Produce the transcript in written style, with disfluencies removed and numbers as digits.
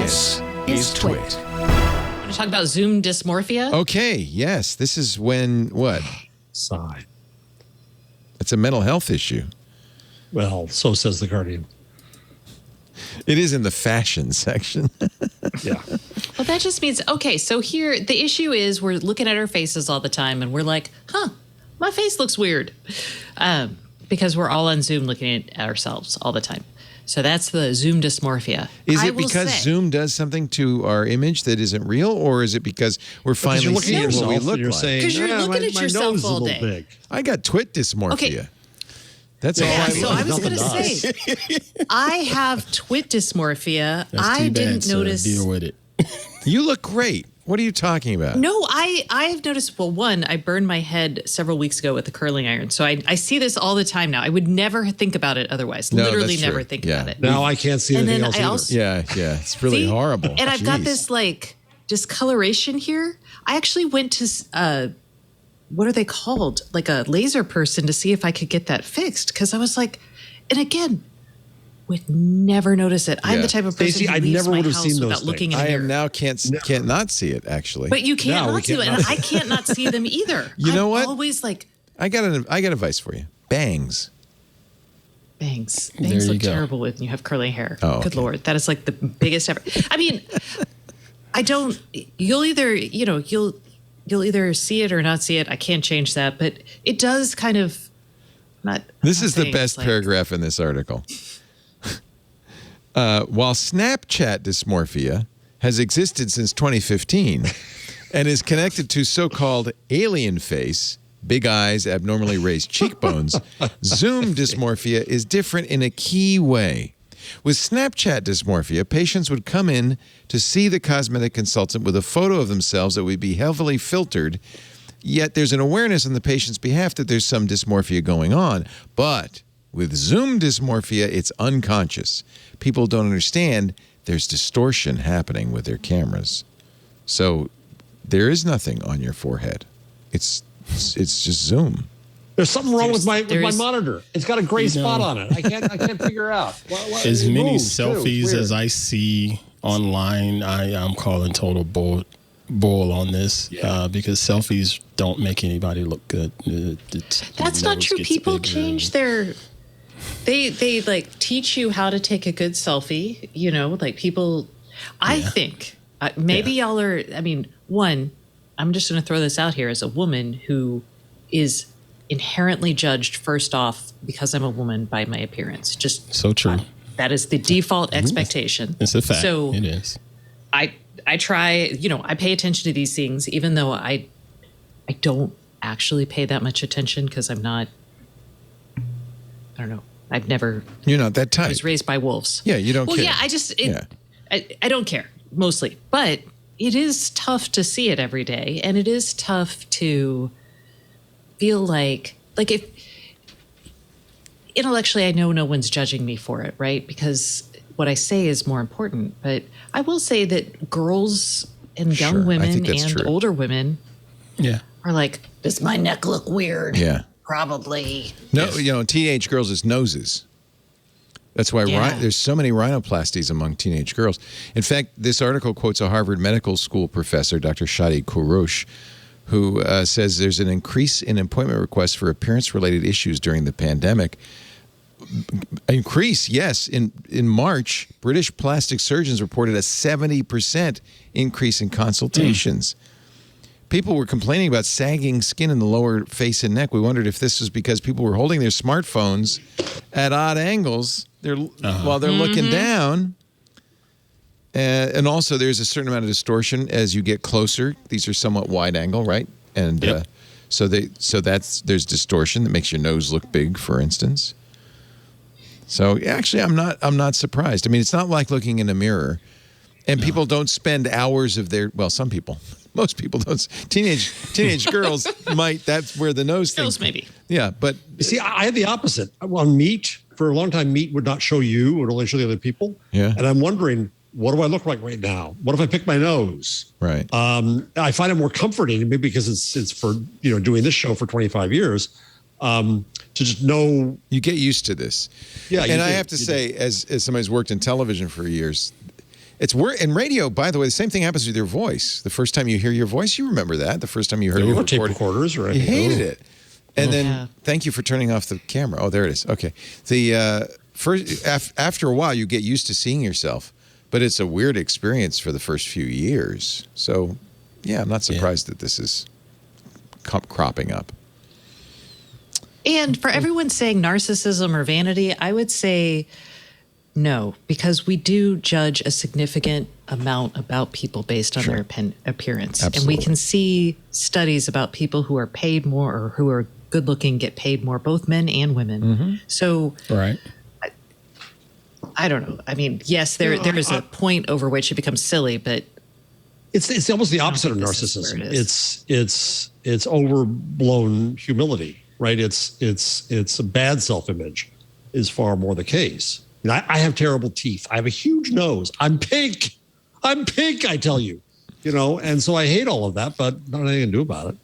This is TWiT. Want to talk about Zoom dysmorphia? Okay, yes. This is when, what? Sigh. It's a mental health issue. Well, so says The Guardian. It is in the fashion section. Yeah. Well, that just means, okay, so here, the issue is we're looking at our faces all the time and we're like, my face looks weird. Because we're all on Zoom looking at ourselves all the time. So that's the Zoom dysmorphia. Is it because Zoom does something to our image that isn't real, or is it because we're finally seeing what we look like? Because you're looking at yourself all day. Big. I got TWiT dysmorphia. Okay. That's all I so look. I was going to say, I have TWiT dysmorphia. I didn't notice. Deal with it. You look great. What are you talking about? No, I've noticed, well, one, I burned my head sevevel weeks ago with the curling iron. So I see this all the time now. I would never think about it otherwise. No, Literally that's never true. think Yeah. about it. Now I can't see anything else either. Yeah. It's really horrible. And I've got Jeez. this like discoloration here. I actually went to, what are they called? Like a laser person to see if I could get that fixed. Because I was like, and again, would never notice it. I'm the type of person Stacey, who I leaves never my would have house seen those without looking in I a mirror. am now can't not see it, actually. But you can't No, we not see can't them, not and see I can't not see them either. You know what? I'm always like, I got advice for you. Bangs. bangs. There Bangs you look go. terrible when you have curly hair. Oh, Good okay. Lord. That is like the biggest ever. I mean, you'll either, you'll either see it or not see it. I can't change that, but it does kind of not. This I'm is the saying best it's like- paragraph in this article. While Snapchat dysmorphia has existed since 2015 and is connected to so-called alien face, big eyes, abnormally raised cheekbones, Zoom dysmorphia is different in a key way. With Snapchat dysmorphia, patients would come in to see the cosmetic consultant with a photo of themselves that would be heavily filtered, yet there's an awareness on the patient's behalf that there's some dysmorphia going on. But with Zoom dysmorphia, it's unconscious. People don't understand there's distortion happening with their cameras. So there is nothing on your forehead. It's just Zoom. There's something wrong with my there's- monitor. It's got a gray spot on it. I can't figure out. As It many moves, too. It's selfies weird. as I see online, I'm calling total bull on this because selfies don't make anybody look good. That's not true. People change their. They like teach you how to take a good selfie. Like people. I think maybe y'all are. I mean, one. I'm just going to throw this out here as a woman who is inherently judged first off because I'm a woman by my appearance. Just so true. That is the default expectation. It's a fact. So it is. I try, I pay attention to these things, even though I don't actually pay that much attention because I'm not, I don't know. I've never. You're not that type. I was raised by wolves. Yeah, you don't care. Well, yeah, I don't care mostly, but it is tough to see it every day. And it is tough to feel like if intellectually, I know no one's judging me for it, right? Because what I say is more important. But I will say that girls and young Sure, I women think that's and true. older women are like, does my neck look weird? Yeah. Probably. No, teenage girls' is noses. That's why there's so many rhinoplasties among teenage girls. In fact, this article quotes a Harvard Medical School professor, Dr. Shadi Kurosh, who says there's an increase in appointment requests for appearance-related issues during the pandemic. Increase, yes. In March, British plastic surgeons reported a 70% increase in consultations. People were complaining about sagging skin in the lower face and neck. We wondered if this was because people were holding their smartphones at odd angles while they're looking down. And also, there's a certain amount of distortion as you get closer. These are somewhat wide angle, right? And so there's distortion that makes your nose look big, for instance. So actually, I'm not surprised. I mean, it's not like looking in a mirror, and people don't spend hours of their. Well, some people, most people don't. Teenage girls might. That's where the nose thing. Girls maybe. Yeah, but You see, I had the opposite. On Meet, for a long time, Meet would not show you; it would only show the other people. Yeah. And I'm wondering, what do I look like right now? What if I pick my nose? Right. I find it more comforting, maybe because it's for doing this show for 25 years, to just know. You get used to this. Yeah, and I have to say, as somebody who's worked in television for years, It's in radio, by the way, the same thing happens with your voice. The first time you hear your voice, you remember that. The first time you heard your tape recorders, right? You hated it. And then thank you for turning off the camera. Oh, there it is. Okay. The after a while, you get used to seeing yourself, but it's a weird experience for the first few years. So, yeah, I'm not surprised that this is cropping up. And for everyone saying narcissism or vanity, I would say no, because we do judge a significant amount about people based on their appearance. Absolutely. And we can see studies about people who are paid more or who are good looking get paid more, both men and women. So right. I don't know. I mean, yes, there is a point over which it becomes silly, but it's almost the opposite of narcissism. It's overblown humility. Right, it's a bad self-image is far more the case. And I have terrible teeth. I have a huge nose. I'm pink. I tell you, and so I hate all of that, but not anything to do about it.